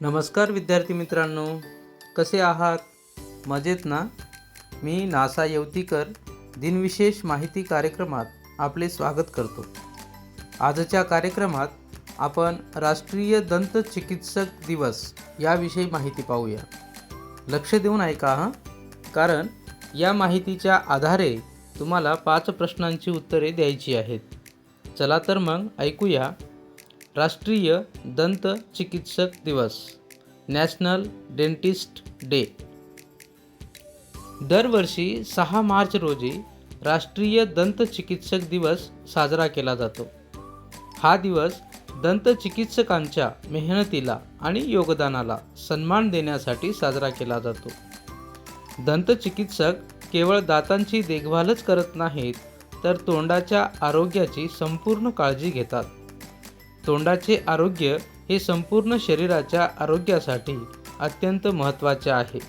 नमस्कार विद्यार्थी मित्रांनो, कसे आहात? मजेत ना? मी नासा येवतीकर दिनविशेष माहिती कार्यक्रमात आपले स्वागत करतो. आजच्या कार्यक्रमात आपण राष्ट्रीय दंत चिकित्सक दिवस याविषयी माहिती पाहूया. लक्ष देऊन ऐका हां, कारण या माहितीच्या आधारे तुम्हाला 5 प्रश्नांची उत्तरे द्यायची आहेत. चला तर मग ऐकूया. राष्ट्रीय दंत चिकित्सक दिवस, नॅशनल डेंटिस्ट डे. दरवर्षी 6 मार्च रोजी राष्ट्रीय दंत चिकित्सक दिवस साजरा केला जातो. हा दिवस दंत चिकित्सकांच्या मेहनतीला आणि योगदानाला सन्मान देण्यासाठी साजरा केला जातो. दंत चिकित्सक केवळ दातांची देखभालच करत नाहीत, तर तोंडाच्या आरोग्याची संपूर्ण काळजी घेतात. तोंडाचे आरोग्य हे संपूर्ण शरीराच्या आरोग्यासाठी अत्यंत महत्त्वाचे आहे.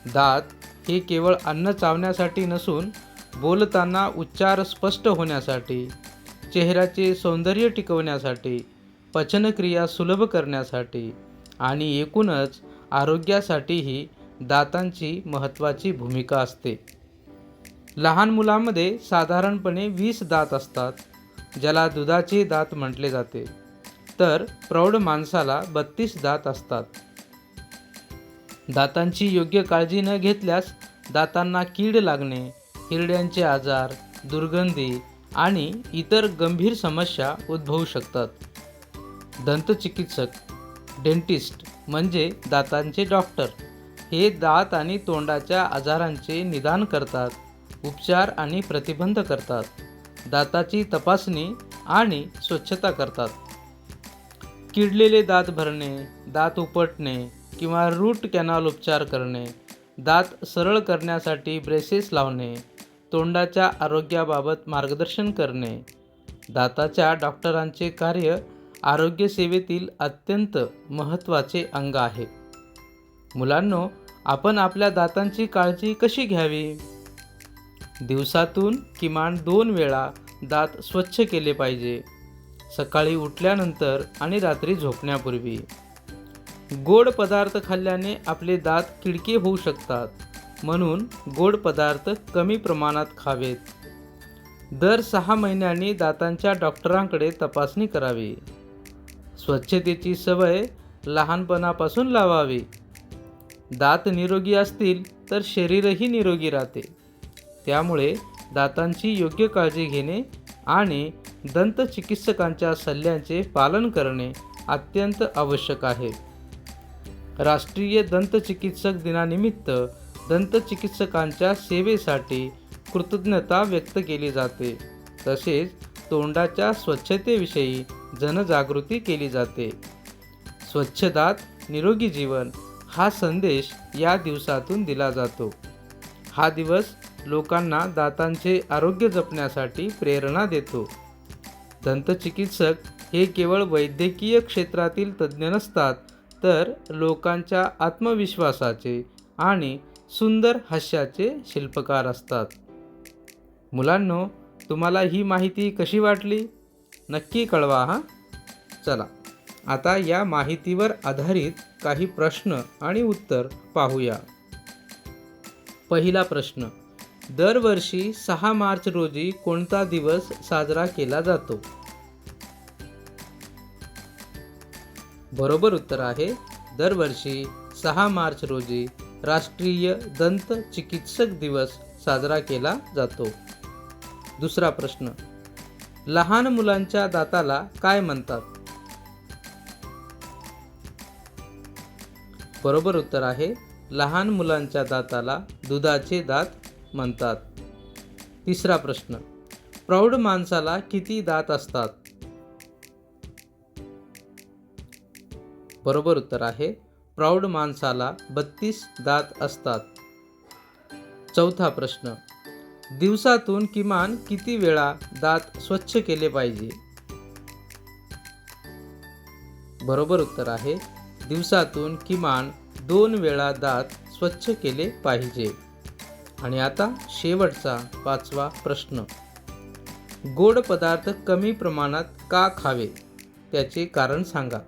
दात हे केवळ अन्न चावण्यासाठी नसून बोलताना उच्चार स्पष्ट होण्यासाठी, चेहऱ्याचे सौंदर्य टिकवण्यासाठी, पचनक्रिया सुलभ करण्यासाठी आणि एकूणच आरोग्यासाठीही दातांची महत्त्वाची भूमिका असते. लहान मुलांमध्ये साधारणपणे 20 दात असतात, ज्याला दुधाचे दात म्हटले जाते, तर प्रौढ माणसाला 32 दात असतात. दातांची योग्य काळजी न घेतल्यास दातांना कीड लागणे, हिरड्यांचे आजार, दुर्गंधी आणि इतर गंभीर समस्या उद्भवू शकतात. दंतचिकित्सक, डेंटिस्ट म्हणजे दातांचे डॉक्टर, हे दात आणि तोंडाच्या आजारांचे निदान करतात, उपचार आणि प्रतिबंध करतात, दाताची तपासणी आणि स्वच्छता करतात. किडलेले दात भरणे, दात उपटणे किंवा रूट कॅनल उपचार करणे, दात सरळ करण्यासाठी ब्रेसेस लावणे, तोंडाच्या आरोग्याबाबत मार्गदर्शन करणे. दाताच्या डॉक्टरांचे कार्य आरोग्यसेवेतील अत्यंत महत्त्वाचे अंग आहे. मुलांनो, आपण आपल्या दातांची काळजी कशी घ्यावी? दिवसातून किमान 2 वेळा दात स्वच्छ केले पाहिजे. सकाळी उठल्यानंतर आणि रात्री झोपण्यापूर्वी. गोड पदार्थ खाल्ल्याने आपले दात किडके होऊ शकतात, म्हणून गोड पदार्थ कमी प्रमाणात खावेत. दर 6 महिन्यांनी दातांच्या डॉक्टरांकडे तपासणी करावी. स्वच्छतेची सवय लहानपणापासून लावावी. दात निरोगी असतील तर शरीरही निरोगी राहते. त्यामुळे दातांची योग्य काळजी घेणे आणि दंत चिकित्सकांच्या सल्ल्यांचे पालन करणे अत्यंत आवश्यक आहे. राष्ट्रीय दंत चिकित्सक दिनानिमित्त दंत चिकित्सकांच्या सेवेसाठी कृतज्ञता व्यक्त केली जाते. तसेच तोंडाच्या स्वच्छतेविषयी जनजागृती केली जाते. स्वच्छ दात, निरोगी जीवन हा संदेश या दिवसातून दिला जातो. हा दिवस लोकांना दातांचे आरोग्य जपण्यासाठी प्रेरणा देतो. दंतचिकित्सक हे केवळ वैद्यकीय क्षेत्रातील तज्ज्ञ नसतात, तर लोकांच्या आत्मविश्वासाचे आणि सुंदर हास्याचे शिल्पकार असतात. मुलांनो, तुम्हाला ही माहिती कशी वाटली? नक्की कळवा हां. चला, आता या माहितीवर आधारित काही प्रश्न आणि उत्तर पाहूया. पहिला प्रश्न: दरवर्षी 6 मार्च रोजी कोणता दिवस साजरा केला जातो? बरोबर उत्तर आहे, दरवर्षी 6 मार्च रोजी राष्ट्रीय दंत चिकित्सक दिवस साजरा केला जातो. दुसरा प्रश्न: लहान मुलांच्या दाताला काय म्हणतात? बरोबर उत्तर आहे, लहान मुलांच्या दाताला दुधाचे दात म्हणतात. तिसरा प्रश्न: प्रौढ माणसाला किती दात असतात? बरोबर उत्तर आहे, प्रौढ माणसाला 32 दात असतात. चौथा प्रश्न: दिवसातून किमान किती वेळा दात स्वच्छ केले पाहिजे? बरोबर उत्तर आहे, दिवसातून किमान 2 वेळा दात स्वच्छ केले पाहिजे. आणि आता शेवटचा 5वा प्रश्न: गोड पदार्थ कमी प्रमाणात का खावे, त्याचे कारण सांगा.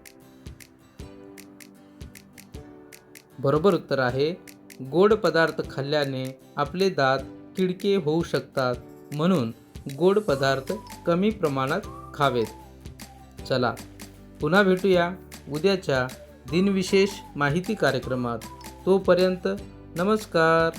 बरोबर उत्तर आहे गोड पदार्थ खाल्ल्याने आपले दात किडके होऊ शकतात, म्हणून गोड पदार्थ कमी प्रमाणात खावेत. चला पुन्हा भेटूया उद्याच्या दिनविशेष माहिती कार्यक्रमात. तोपर्यंत नमस्कार.